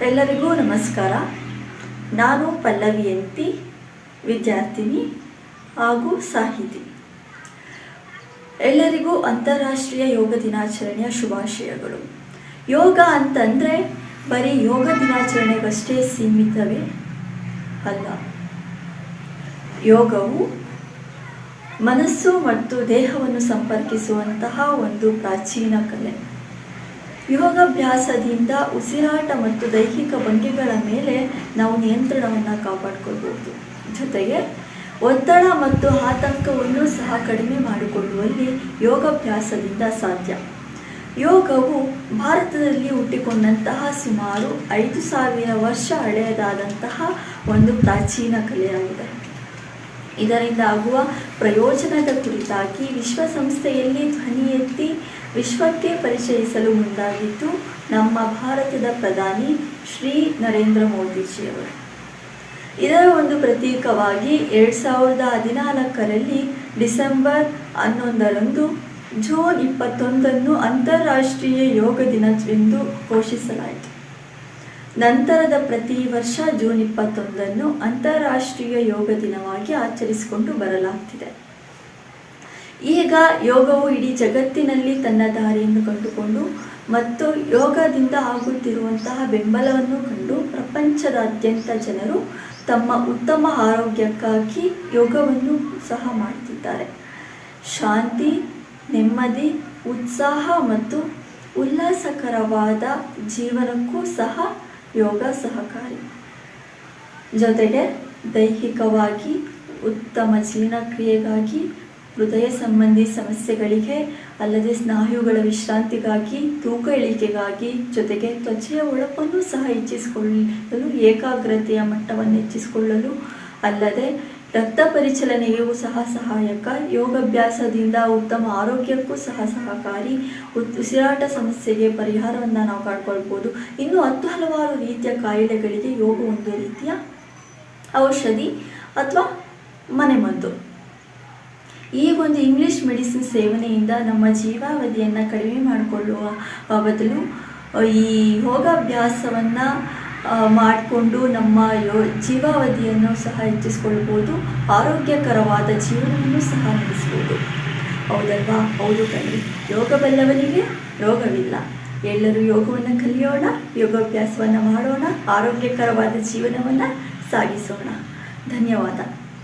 ಎಲ್ಲರಿಗೂ ನಮಸ್ಕಾರ. ನಾನು ಪಲ್ಲವಿ ಎಂತಿ, ವಿದ್ಯಾರ್ಥಿನಿ ಹಾಗೂ ಸಾಹಿತಿ. ಎಲ್ಲರಿಗೂ ಅಂತಾರಾಷ್ಟ್ರೀಯ ಯೋಗ ದಿನಾಚರಣೆಯ ಶುಭಾಶಯಗಳು. ಯೋಗ ಅಂತಂದರೆ ಬರೀ ಯೋಗ ದಿನಾಚರಣೆಗಷ್ಟೇ ಸೀಮಿತವೇ ಅಲ್ಲ. ಯೋಗವು ಮನಸ್ಸು ಮತ್ತು ದೇಹವನ್ನು ಸಂಪರ್ಕಿಸುವಂತಹ ಒಂದು ಪ್ರಾಚೀನ ಕಲೆ. ಯೋಗಾಭ್ಯಾಸದಿಂದ ಉಸಿರಾಟ ಮತ್ತು ದೈಹಿಕ ಭಂಗಿಗಳ ಮೇಲೆ ನಾವು ನಿಯಂತ್ರಣವನ್ನು ಕಾಪಾಡಿಕೊಳ್ಬಹುದು. ಜೊತೆಗೆ ಒತ್ತಡ ಮತ್ತು ಆತಂಕವನ್ನು ಸಹ ಕಡಿಮೆ ಮಾಡಿಕೊಳ್ಳುವಲ್ಲಿ ಯೋಗಾಭ್ಯಾಸದಿಂದ ಸಾಧ್ಯ. ಯೋಗವು ಭಾರತದಲ್ಲಿ ಹುಟ್ಟಿಕೊಂಡಂತಹ ಸುಮಾರು 5,000 ವರ್ಷ ಹಳೆಯದಾದಂತಹ ಒಂದು ಪ್ರಾಚೀನ ಕಲೆಯಾಗಿದೆ. ಇದರಿಂದ ಆಗುವ ಪ್ರಯೋಜನದ ಕುರಿತಾಗಿ ವಿಶ್ವಸಂಸ್ಥೆಯಲ್ಲಿ ಧ್ವನಿ ಎತ್ತಿ ವಿಶ್ವಕ್ಕೆ ಪರಿಚಯಿಸಲು ಮುಂದಾಗಿದ್ದು ನಮ್ಮ ಭಾರತದ ಪ್ರಧಾನಿ ಶ್ರೀ ನರೇಂದ್ರ ಮೋದಿಜಿಯವರು. ಇದರ ಒಂದು ಪ್ರತೀಕವಾಗಿ 2014ರಲ್ಲಿ ಡಿಸೆಂಬರ್ 11ರಂದು ಜೂನ್ 21 ಅಂತಾರಾಷ್ಟ್ರೀಯ ಯೋಗ ದಿನವೆಂದು ಘೋಷಿಸಲಾಯಿತು. ನಂತರದ ಪ್ರತಿ ವರ್ಷ ಜೂನ್ 21 ಅಂತಾರಾಷ್ಟ್ರೀಯ ಯೋಗ ದಿನವಾಗಿ ಆಚರಿಸಿಕೊಂಡು ಬರಲಾಗ್ತಿದೆ. ಈಗ ಯೋಗವು ಇಡೀ ಜಗತ್ತಿನಲ್ಲಿ ತನ್ನ ದಾರಿಯನ್ನು ಕಂಡುಕೊಂಡು ಮತ್ತು ಯೋಗದಿಂದ ಆಗುತ್ತಿರುವಂತಹ ಬೆಂಬಲವನ್ನು ಕಂಡು ಪ್ರಪಂಚದಾದ್ಯಂತ ಜನರು ತಮ್ಮ ಉತ್ತಮ ಆರೋಗ್ಯಕ್ಕಾಗಿ ಯೋಗವನ್ನು ಸಹ ಮಾಡುತ್ತಿದ್ದಾರೆ. ಶಾಂತಿ, ನೆಮ್ಮದಿ, ಉತ್ಸಾಹ ಮತ್ತು ಉಲ್ಲಾಸಕರವಾದ ಜೀವನಕ್ಕೂ ಸಹ ಯೋಗ ಸಹಕಾರಿ. ಜೊತೆಗೆ ದೈಹಿಕವಾಗಿ ಉತ್ತಮ ಜೀರ್ಣಕ್ರಿಯೆಗಾಗಿ, ಹೃದಯ ಸಂಬಂಧಿ ಸಮಸ್ಯೆಗಳಿಗೆ, ಅಲ್ಲದೆ ಸ್ನಾಯುಗಳ ವಿಶ್ರಾಂತಿಗಾಗಿ, ತೂಕ ಇಳಿಕೆಗಾಗಿ, ಜೊತೆಗೆ ತ್ವಚೆಯ ಹೊಳಪನ್ನು ಸಹ ಹೆಚ್ಚಿಸಿಕೊಳ್ಳಲು, ಏಕಾಗ್ರತೆಯ ಮಟ್ಟವನ್ನು ಹೆಚ್ಚಿಸಿಕೊಳ್ಳಲು, ಅಲ್ಲದೆ ರಕ್ತ ಪರಿಚಲನೆಯೂ ಸಹ ಸಹಾಯಕ. ಯೋಗಾಭ್ಯಾಸದಿಂದ ಉತ್ತಮ ಆರೋಗ್ಯಕ್ಕೂ ಸಹ ಸಹಕಾರಿ. ಉಸಿರಾಟ ಸಮಸ್ಯೆಗೆ ಪರಿಹಾರವನ್ನು ನಾವು ಕಂಡುಕೊಳ್ಬೋದು. ಇನ್ನು ಹಲವಾರು ರೀತಿಯ ಕಾಯಿಲೆಗಳಿಗೆ ಯೋಗ ಒಂದು ರೀತಿಯ ಔಷಧಿ ಅಥವಾ ಮನೆಮದ್ದು. ಈ ಒಂದು ಇಂಗ್ಲಿಷ್ ಮೆಡಿಸಿನ್ ಸೇವನೆಯಿಂದ ನಮ್ಮ ಜೀವಾವಧಿಯನ್ನು ಕಡಿಮೆ ಮಾಡಿಕೊಳ್ಳುವ ಬದಲು ಈ ಯೋಗಾಭ್ಯಾಸವನ್ನು ಮಾಡಿಕೊಂಡು ನಮ್ಮ ಜೀವಾವಧಿಯನ್ನು ಸಹ ಹೆಚ್ಚಿಸಿಕೊಳ್ಬೋದು. ಆರೋಗ್ಯಕರವಾದ ಜೀವನವನ್ನು ಸಹ ನಡೆಸ್ಬೋದು. ಹೌದಲ್ವಾ? ಹೌದು ಕಣ್ರಿ. ಯೋಗ ಬಲ್ಲವನಿಗೆ ರೋಗವಿಲ್ಲ. ಎಲ್ಲರೂ ಯೋಗವನ್ನು ಕಲಿಯೋಣ, ಯೋಗಾಭ್ಯಾಸವನ್ನು ಮಾಡೋಣ, ಆರೋಗ್ಯಕರವಾದ ಜೀವನವನ್ನು ಸಾಗಿಸೋಣ. ಧನ್ಯವಾದ.